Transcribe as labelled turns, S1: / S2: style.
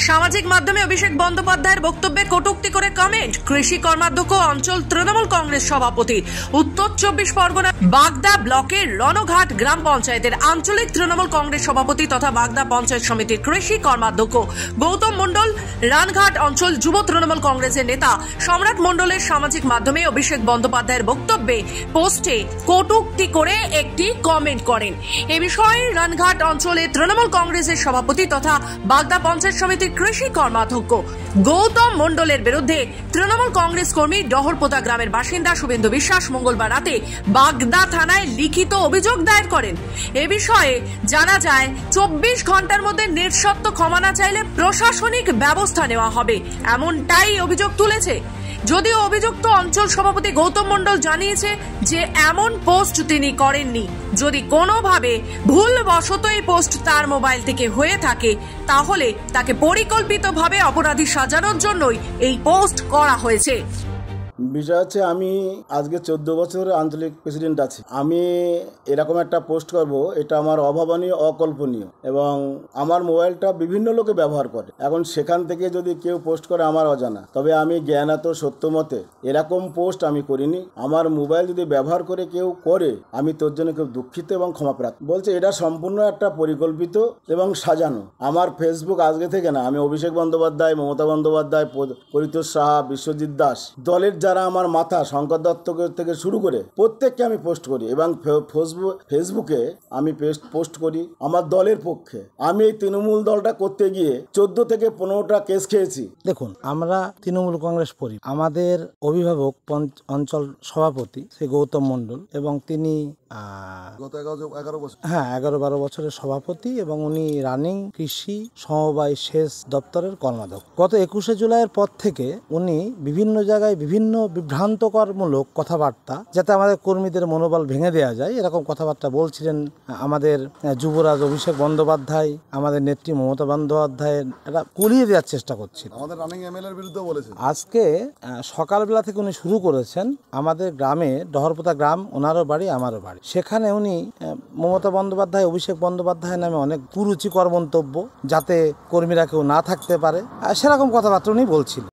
S1: সামাজিক মাধ্যমে অভিষেক বন্দ্যোপাধ্যায়ের বক্তব্যে কটূক্তি করে কমেন্ট কৃষি কর্মাধ্যক্ষ অঞ্চল তৃণমূল কংগ্রেস সভাপতি। উত্তর 24 পরগনা বাগদা ব্লকের রণঘাট গ্রাম পঞ্চায়েতের আঞ্চলিক তৃণমূল কংগ্রেস সভাপতি তথা বাগদা পঞ্চায়েত সমিতির কৃষি কর্মাধ্যক্ষ গৌতম মণ্ডল, রানঘাট অঞ্চল যুব তৃণমূল কংগ্রেসের নেতা সম্রাট মণ্ডলের সামাজিক মাধ্যমে অভিষেক বন্দ্যোপাধ্যায়ের বক্তব্যে পোস্টে কটূক্তি করে একটি কমেন্ট করেন। এ বিষয়ে রানঘাট অঞ্চলে তৃণমূল কংগ্রেসের সভাপতি তথা বাগদা পঞ্চায়েত সমিতির কৃষি কর্মাধ্যক্ষ গৌতম মণ্ডলের বিরুদ্ধে তৃণমূল কংগ্রেস কর্মী ডহরপোতা গ্রামের বাসিন্দা শুভেন্দু বিশ্বাস মঙ্গলবার রাতে বাগদা থানায় লিখিত অভিযোগ দায়ের করেন। এ বিষয়ে জানা যায় 24 ঘন্টার মধ্যে নিঃশর্ত ক্ষমা না চাইলে প্রশাসনিক ব্যবস্থা নেওয়া হবে, এমনটাই অভিযোগ তুলেছে। যদিও অভিযুক্ত অঞ্চল সভাপতি গৌতম মণ্ডল জানিয়েছে যে এমন পোস্ট তিনি করেননি। যদি কোনোভাবে ভুলবশত এই পোস্ট তার মোবাইল থেকে হয়ে থাকে তাহলে তাকে পরিকল্পিতভাবে অপরাধী সাজানোর জন্যই এই পোস্ট করা হয়েছে।
S2: বিষয় হচ্ছে, আমি আজকে 14 বছর আঞ্চলিক প্রেসিডেন্ট আছি। আমি এরকম একটা পোস্ট করব, এটা আমার অভাবনীয়, অকল্পনীয়, এবং আমার মোবাইলটা বিভিন্ন লোকে ব্যবহার করে। এখন সেখান থেকে যদি কেউ পোস্ট করে আমার অজানা, তবে আমি জ্ঞানত সত্য মতে এরকম পোস্ট আমি করিনি। আমার মোবাইল যদি ব্যবহার করে কেউ করে, আমি তোর জন্য খুব দুঃখিত এবং ক্ষমাপ্রার্থী। বলছে এটা সম্পূর্ণ একটা পরিকল্পিত এবং সাজানো। আমার ফেসবুক আজকে থেকে না, আমি অভিষেক বন্দ্যোপাধ্যায়, মমতা বন্দ্যোপাধ্যায়, পরিতোষ সাহা, বিশ্বজিৎ দাস, দলের যারা আমার মাথা, শঙ্কর দত্ত থেকে শুরু করে প্রত্যেককে আমি পোস্ট করি এবং ফেসবুকে আমি পোস্ট করি আমার দলের পক্ষে। আমি এই তৃণমূল দলটা করতে গিয়ে 14 থেকে 15টা কেস খেয়েছি।
S3: দেখুন, আমরা তৃণমূল কংগ্রেস করি। আমাদের অভিভাবক অঞ্চল সভাপতি শ্রী গৌতম মণ্ডল, এবং তিনি 11-12 বছরের সভাপতি, এবং উনি রানিং কৃষি সমবায় সেচ দপ্তরের কর্মাধ্যক্ষ। গত 21শে জুলাইয়ের পর থেকে উনি বিভিন্ন জায়গায় বিভিন্ন বিভ্রান্তকরমূলক কথাবার্তা, যাতে আমাদের কর্মীদের মনোবল ভেঙে দেওয়া যায়, এরকম কথাবার্তা বলছিলেন। আমাদের যুবরাজ অভিষেক বন্দ্যোপাধ্যায়, আমাদের নেত্রী মমতা বন্দ্যোপাধ্যায়ের এটা কুলিয়ে দেওয়ার চেষ্টা করছিল।
S4: আমাদের রানিং এমএলএর বিরুদ্ধে বলেছেন।
S3: আজকে সকালবেলা থেকে উনি শুরু করেছেন আমাদের গ্রামে, ডহরপোতা গ্রাম, ওনারও বাড়ি, আমারও বাড়ি। সেখানে উনি মমতা বন্দ্যোপাধ্যায়, অভিষেক বন্দ্যোপাধ্যায় নামে অনেক কুরুচিকর মন্তব্য, যাতে কর্মীরা কেউ না থাকতে পারে, সেরকম কথাবার্তা উনি বলছিলেন।